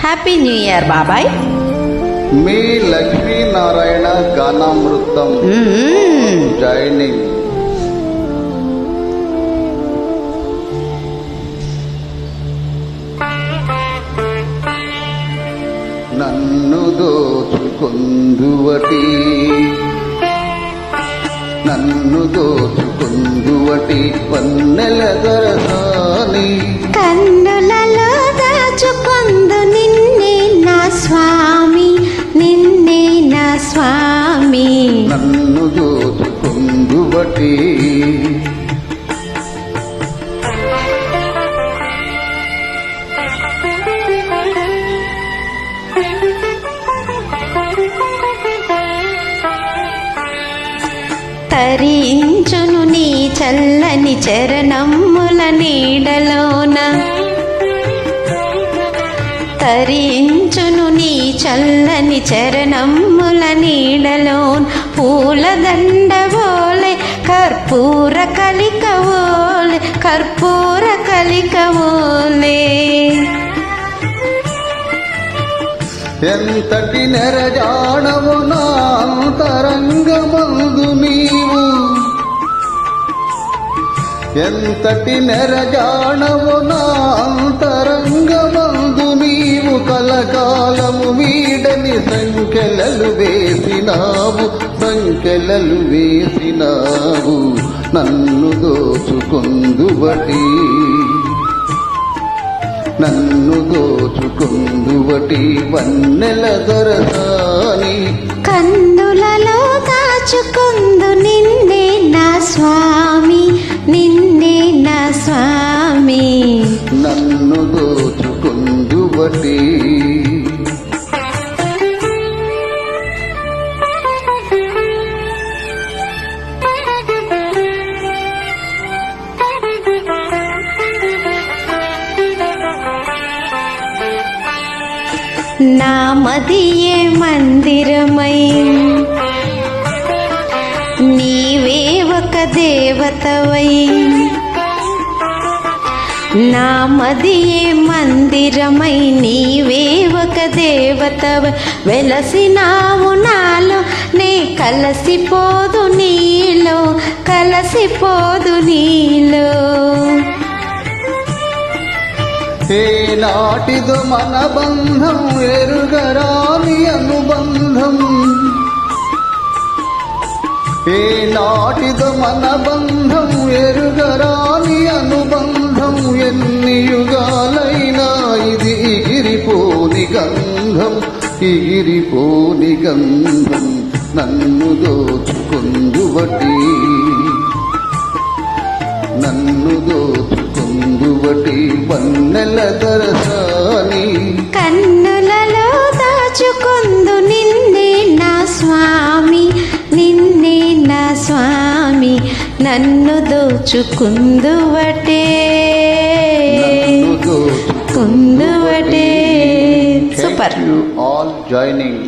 Happy new year బాబాయ్. మీ Lakshminarayana గానామృతం joining. నన్ను దోచుకొందువటి, నన్ను దోచుకొందువటి వన్నెల దొరసాని, కన్నులలో దాచుకొందు నిన్నే నా స్వామి, నిన్నే నా స్వామి. నన్ను దోచుకొందువటి తరించును నీ చల్లని చరణముల నీడలోన, తరించును నీ చల్లని చరణముల నీడలోన, పూలదండవోలే కర్పూర కలికవోలే, కర్పూర కలికవోలే. ఎంతటి నెరజాడవు నా అంతరంగమందు నీవు, ఎంతటి నెరజాడవు నా అంతరంగమందు నీవు, కలకాలము వీడని సంఖ్యలలు వేసినావు, సంఖ్యలలు వేసినావు. నన్ను దోచుకొందువటి, నన్ను దోచుకొందువటి వన్నెల దొరసాని, కన్నులలో దాచుకొందు నిన్నే నా స్వామి, నిన్నే నా స్వామి. నన్ను దోచుకొందువటి నా మదియే మందిరమై నీవే ఒక దేవతవై, నా మదియే మందిరమై నీవే ఒక దేవతవై, వెలసినావు నాలో నే కలసిపోదు నీలో, కలసిపోదు నీలో. ఏ నాటిదో మన బంధం ఎరుగరాని అనుబంధం, ఏ నాటిదో మన బంధం ఎరుగరాని అనుబంధం, ఎన్ని యుగాలైనా ఇది ఎగిరిపోని గంధం, ఎగిరిపోని గంధం. నన్ను దోచుకొందువటి, నన్ను దోచుకొందువటి వన్నెల దొరసాని, కన్నులలో దాచుకొందు నిన్నే నా స్వామి, నిన్నే నా స్వామి. నన్ను దోచుకొందువటే, నన్ను దోచుకొందువటే. Super. Thank you all joining.